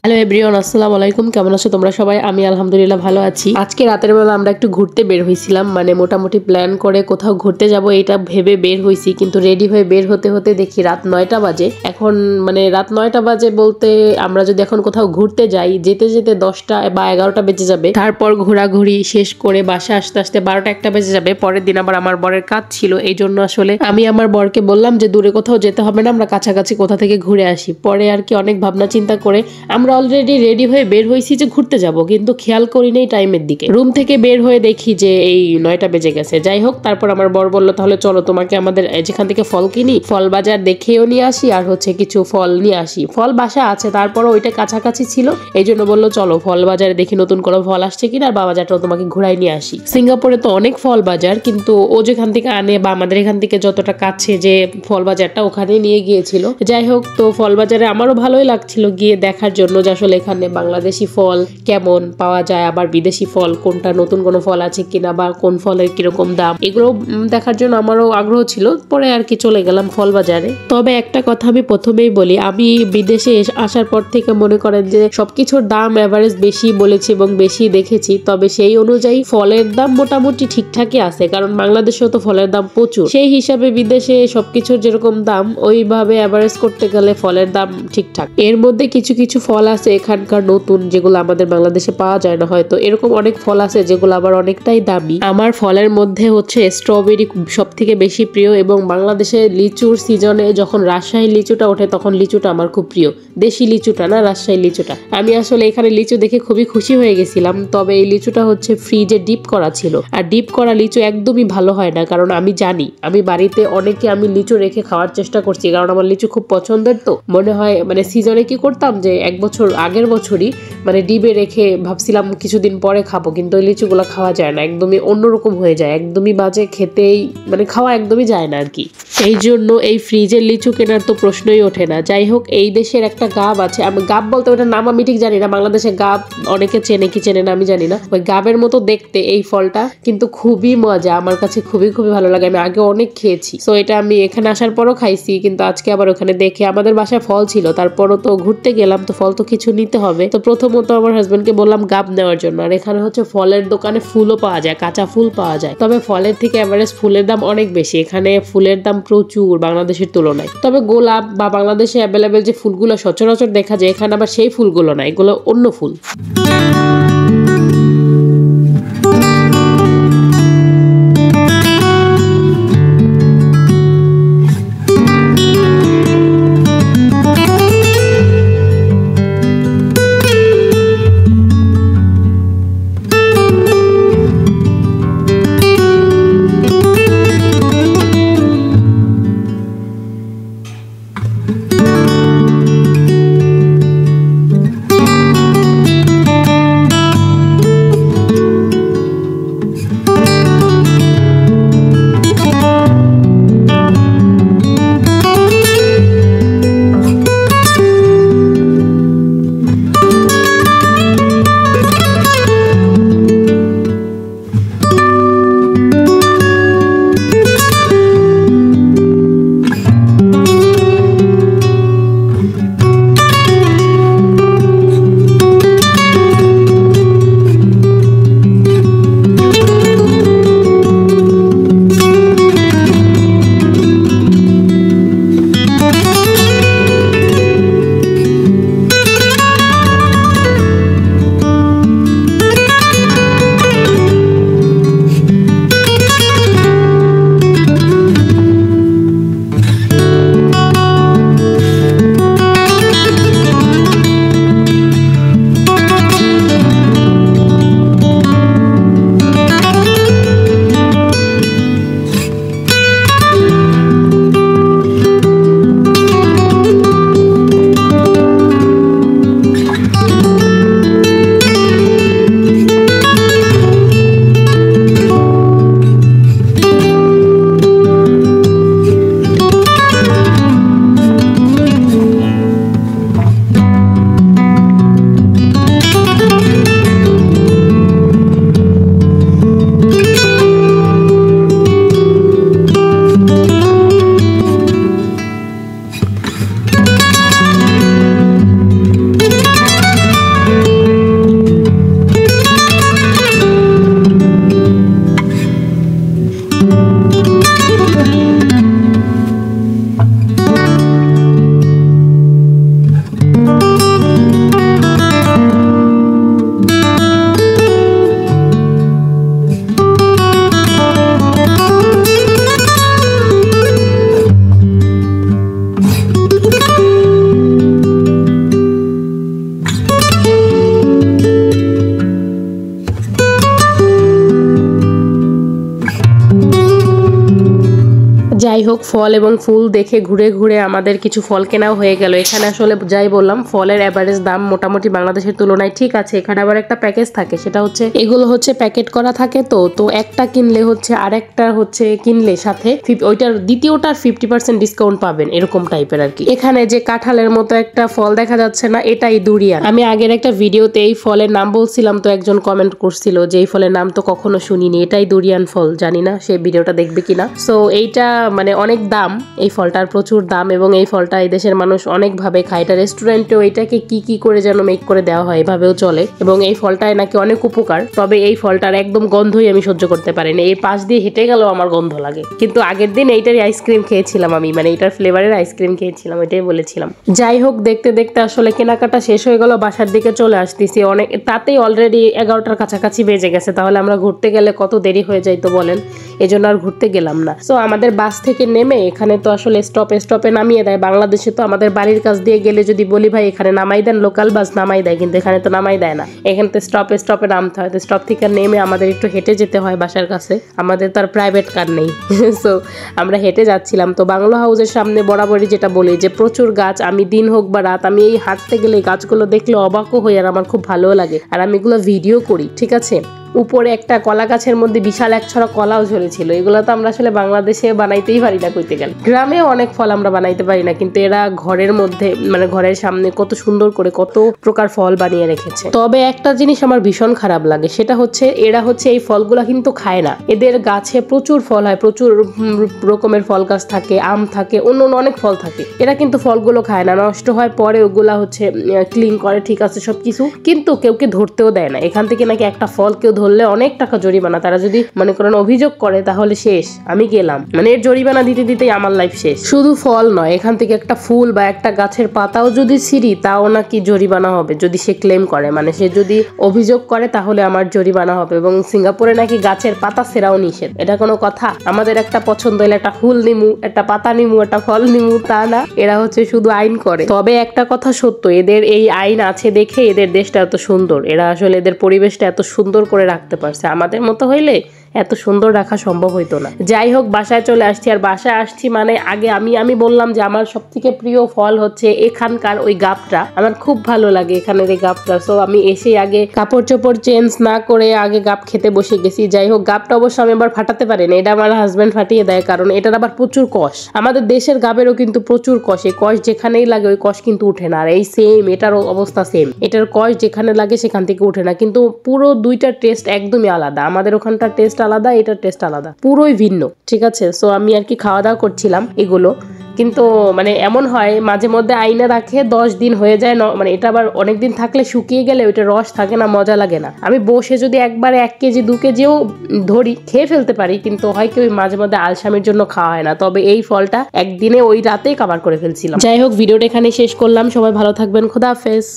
Hello everyone, আসসালামু আলাইকুম। কেমন আছো তোমরা সবাই? আমি আলহামদুলিল্লাহ ভালো আছি। আজকে রাতের বেলা আমরা একটু ঘুরতে বের হয়েছিলাম, মানে মোটামুটি প্ল্যান করে কোথাও ঘুরতে যাব এটা ভেবে বের হয়েছি, কিন্তু রেডি হয়ে বের হতে হতে দেখি রাত 9টা বাজে। এখন মানে রাত 9টা বাজে বলতে আমরা যদি এখন কোথাও ঘুরতে যাই, যেতে যেতে 10টা বা 11টা বেজে যাবে। তারপর ঘোরাঘুরি শেষ করে বাসা আসতে আসতে 12টা 1টা বেজে যাবে। পরের দিন আবার আমার বরের কাজ ছিল, এই জন্য আসলে আমি আমার বরকে বললাম যে দূরে কোথাও যেতে হবে না, আমরা কাছাকাছি কোথা থেকে ঘুরে আসি। পরে আর কি অনেক ভাবনা চিন্তা করে আমরা অলরেডি রেডি হয়ে বের হয়েছি যে ঘুরতে যাব, কিন্তু খেয়াল করি নেই টাইমের দিকে। রুম থেকে বের হয়ে দেখি যে এই 9টা বেজে গেছে। যাই হোক, তারপর আমার বর বললো তাহলে চলো তোমাকে আমাদের যেখান থেকে ফল কিনি, ফল বাজার দেখেও নিয়ে আসি, আর হচ্ছে কিছু ফল নিয়ে আসি। ফল বাসা আছে, তারপর ওইটা কাছাকাছি ছিল, এই জন্য বললো চলো ফল বাজারে দেখি নতুন কোনো ফল আসছে কিনা, আর বাজারটাও তোমাকে ঘুরাই নিয়ে আসি। সিঙ্গাপুরে তো অনেক ফল বাজার, কিন্তু ও যেখান থেকে আনে বা আমাদের এখান থেকে যতটা কাছে যে ফল বাজারটা, ওখানে নিয়ে গিয়েছিল। যাই হোক, তো ফল বাজারে আমারও ভালোই লাগছিল গিয়ে দেখার জন্য যে আসলে এখানে বাংলাদেশি ফল কেমন পাওয়া যায়, আবার বিদেশি ফল কোনটা, নতুন কোনো ফল আছে কিনা, বা কোন ফলের কিরকম দাম, এগুলো দেখার জন্য আমারও আগ্রহ ছিল। পরে আর কি চলে গেলাম ফল বাজারে। তবে একটা কথা আমি প্রথমেই বলি, আমি বিদেশে আসার পর থেকে মনে করেন যে সবকিছুর দাম এভারেজ বেশি বলেছি এবং বেশি দেখেছি, তবে সেই অনুযায়ী ফলের দাম মোটামুটি ঠিকঠাকই আছে, কারণ বাংলাদেশেও তো ফলের দাম প্রচুর। সেই হিসাবে বিদেশে সবকিছুর যেরকম দাম, ওইভাবে এভারেজ করতে গেলে ফলের দাম ঠিকঠাক। এর মধ্যে কিছু কিছু ফল আছে এখানকার নতুন, যেগুলো আমাদের বাংলাদেশে পাওয়া যায় না হয়তো, এরকম অনেক ফল আছে যেগুলো আবার অনেকটাই দামি। আমার ফলের মধ্যে হচ্ছে স্ট্রবেরি সব থেকে বেশি প্রিয়, এবং বাংলাদেশে লিচুর সিজনে যখন রাজশাহী লিচুটা ওঠে তখন লিচুটা আমার খুব প্রিয়। দেশি লিচুটা না, রাজশাহী লিচুটা। আমি আসলে এখানে লিচু দেখে খুবই খুশি হয়ে গেছিলাম। তবে এই লিচুটা হচ্ছে ফ্রিজে ডিপ করা ছিল, আর ডিপ করা লিচু একদমই ভালো হয় না, কারণ আমি জানি, আমি বাড়িতে অনেকে আমি লিচু রেখে খাওয়ার চেষ্টা করছি, কারণ আমার লিচু খুব পছন্দের। তো মনে হয় মানে সিজনে কি করতাম যে এক বছর আগের বছরই মানে ডিবে রেখে ভাবছিলাম কিছুদিন পরে খাবো, কিন্তু ওই লিচুগুলো খাওয়া যায় না, একদমই অন্যরকম হয়ে যায়, একদমই বাজে, খেতেই মানে খাওয়া একদমই যায় না আর কি। এই জন্য এই ফ্রিজের লিচু কেনার তো প্রশ্নই ওঠে না। যাই হোক, এই দেশের একটা গাব আছে, আমি গাব বলতে ওটার নাম আমি ঠিক জানি না, বাংলাদেশে গাব অনেকে চেনে কি চেনে না আমি জানি না। ওই গাবের মতো দেখতে এই ফলটা, কিন্তু খুবই মজা, আমার কাছে খুবই খুবই ভালো লাগে। আমি আগে অনেক খেয়েছি, সো এটা আমি এখানে আসার পরও খাইছি, কিন্তু আজকে আবার ওখানে দেখে, আমাদের বাসায় ফল ছিল, তারপরও তো ঘুরতে গেলাম, তো ফল তো কিছু নিতে হবে। তো প্রথমত আমার হাজবেন্ডকে বললাম গাব নেওয়ার জন্য। আর এখানে হচ্ছে ফলের দোকানে ফুলও পাওয়া যায়, কাঁচা ফুল পাওয়া যায়, তবে ফলের থেকে এভারেজ ফুলের দাম অনেক বেশি। এখানে ফুলের দাম প্রচুর বাংলাদেশের তুলনায়। তবে গোলাপ বা বাংলাদেশে অ্যাভেলেবেল যে ফুলগুলো সচরাচর দেখা যায়, এখানে আবার সেই ফুলগুলো না, এগুলো অন্য ফুল। হোক, ফল এবং ফুল দেখে ঘুরে ঘুরে আমাদের কিছু ফল কেনাও হয়ে গেল। এখানে আসলে যাই বললাম, ফলের এভারেজ দাম মোটামুটি বাংলাদেশের তুলনায় ঠিক আছে। এখানে আবার একটা প্যাকেজ থাকে, সেটা হচ্ছে এগুলো হচ্ছে প্যাকেট করা থাকে, তো একটা কিনলে হচ্ছে আরেকটা হচ্ছে কিনলে সাথে ওইটার দ্বিতীয়টার 50% ডিসকাউন্ট পাবেন, এরকম টাইপের আর কি। এখানে যে কাঁঠালের মতো একটা ফল দেখা যাচ্ছে না, এটাই দুরিয়ান। আমি আগের একটা ভিডিওতে এই ফলের নাম বলছিলাম, তো একজন কমেন্ট করছিল যে এই ফলের নাম তো কখনো শুনিনি, এটাই দুরিয়ান ফল, জানি না সে ভিডিওটা দেখবে কিনা। সো এইটা মানে অনেক দাম, এই ফলটার প্রচুর দাম, এবং এই ফলটা এই দেশের মানুষ অনেক ভাবে খায়। এটা রেস্টুরেন্টেও এটাকে কি করে যেন মেক করে দেওয়া হয়, এভাবেও চলে, এবং এই ফলটায় নাকি অনেক উপকার। তবে এই ফলটার একদম গন্ধই আমি সহ্য করতে পারি না, এই পাশ দিয়ে হেঁটে গেলেও আমার গন্ধ লাগে। কিন্তু আগের দিন এইটারই আইসক্রিম খেয়েছিলাম আমি, মানে এইটার ফ্লেভারের আইসক্রিম খেয়েছিলাম, এটাই বলেছিলাম। যাই হোক, দেখতে দেখতে আসলে কেনাকাটা শেষ হয়ে গেল, বাসার দিকে চলে আসতেছি। অনেক তাতেই অলরেডি 11টার কাছাকাছি বেজে গেছে, তাহলে আমরা ঘুরতে গেলে কত দেরি হয়ে যায় তো বলেন, এজন্য আর ঘুরতে গেলাম না। সো আমাদের বাস থেকে নেমে এখানে তো আসলে স্টপে নামিয়ে দেয়। বাংলাদেশে তো আমাদের বাড়ির কাছ দিয়ে গেলে যদি বলি ভাই এখানে নামাই দেন, লোকাল বাস নামাই দেয়, কিন্তু এখানে তো নামাই দেয় না। এখানে তো স্টপে নামতে হয়, তো স্টপ থেকে নেমে আমাদের একটু হেঁটে যেতে হয় বাসার কাছে, আমাদের তো আর প্রাইভেট কার নেই। সো আমরা হেঁটে যাচ্ছিলাম। তো বাংলো হাউসের সামনে বরাবরই যেটা বলি যে প্রচুর গাছ, আমি দিন হোক বা রাত, আমি এই হাঁটতে গেলে এই গাছগুলো দেখলে অবাকও হই, আর আমার খুব ভালো লাগে, আর আমি এগুলো ভিডিও করি, ঠিক আছে। উপরে একটা কলা গাছের মধ্যে বিশাল এক ছড়া কলাও ঝরেছিল। এগুলো তো আমরা আসলে বাংলাদেশে বানাইতেই পারি না কইতে গেলে, গ্রামেও অনেক ফল আমরা বানাইতে পারি না, কিন্তু এরা ঘরের মধ্যে মানে ঘরের সামনে কত সুন্দর করে কত প্রকার ফল বানিয়ে রেখেছে। তবে একটা জিনিস আমার ভীষণ খারাপ লাগে, সেটা হচ্ছে এরা হচ্ছে এই ফলগুলা কিন্তু খায় না। এদের গাছে প্রচুর ফল হয়, প্রচুর রকমের ফল গাছ থাকে, আম থাকে, অন্য অনেক ফল থাকে, এরা কিন্তু ফলগুলো খায় না, নষ্ট হয় পরে ওগুলা হচ্ছে ক্লিন করে, ঠিক আছে সবকিছু, কিন্তু কেউকে ধরতেও দেয় না। এখান থেকে নাকি একটা ফল কেউ ধরলে অনেক টাকা জরিমানা, তারা যদি মনে করেন অভিযোগ করে তাহলে শেষ, আমি গেলাম, মানে এর জরিমানা দিতে দিতেই আমার লাইফ শেষ। শুধু ফল নয়, এখান থেকে একটা ফুল বা একটা গাছের পাতাও যদি ছিঁড়ি তাও নাকি জরিমানা হবে, যদি সে ক্লেম করে, মানে সে যদি অভিযোগ করে তাহলে আমার জরিমানা হবে। এবং সিঙ্গাপুরে নাকি গাছের পাতা ছেঁড়াও নিষেধ, এটা কোনো কথা? আমাদের একটা পছন্দ হলে একটা ফুল নিমু, একটা পাতা নিমু, একটা ফল নিমু, তা না, এরা হচ্ছে শুধু আইন করে। তবে একটা কথা সত্য, এদের এই আইন আছে দেখে এদের দেশটা এত সুন্দর, এরা আসলে এদের পরিবেশটা এত সুন্দর করে রাখতে পারছে, আমাদের মতো হইলে এত সুন্দর রাখা সম্ভব হইতো না। যাই হোক, বাসায় চলে আসছি। আর বাসায় আসছি মানে আগে আমি বললাম যে আমার সব থেকে প্রিয় ফল হচ্ছে এখানকার ওই গাবটা, আমার খুব ভালো লাগে এখানের এই গাবটা। সো আমি এসে আগে কাপড় চোপড় চেঞ্জ না করে আগে গাব খেতে বসে গেছি। যাই হোক, গাবটা অবশ্য আমি আবার ফাটাতে পারি না, এটা আমার হাজব্যান্ড ফাটিয়ে দেয়, কারণ এটার আবার প্রচুর কষ। আমাদের দেশের গাবেরও কিন্তু প্রচুর কষ, এই কষ যেখানেই লাগে ওই কষ কিন্তু উঠে না। আর এই সেম এটারও অবস্থা সেম, এটার কষ যেখানে লাগে সেখান থেকে উঠে না, কিন্তু পুরো দুইটার টেস্ট একদমই আলাদা। আমাদের ওখানটার টেস্ট আলাদা, এটার টেস্ট আলাদা, পুরোই ভিন্ন, ঠিক আছে। সো আমি আর কি খাওয়া দাওয়া করছিলাম এগুলো, কিন্তু মানে এমন হয় মাঝে মধ্যে আইনা রাখে 10 দিন হয়ে যায়, মানে এটা আবার অনেকদিন থাকলে শুকিয়ে গেলে ওইটা রস থাকে না, মজা লাগে না। আমি বসে যদি একবারে 1 কেজি 2 কেজিও ধরি খেয়ে ফেলতে পারি, কিন্তু হয় কি ওই মাঝে মধ্যে আলসামির জন্য খাওয়া হয় না। তবে এই ফলটা একদিনে ওই রাতেই কভার করে ফেলছিলাম। যাই হোক, ভিডিওটা এখানে শেষ করলাম, সবাই ভালো থাকবেন, খোদা হাফেজ।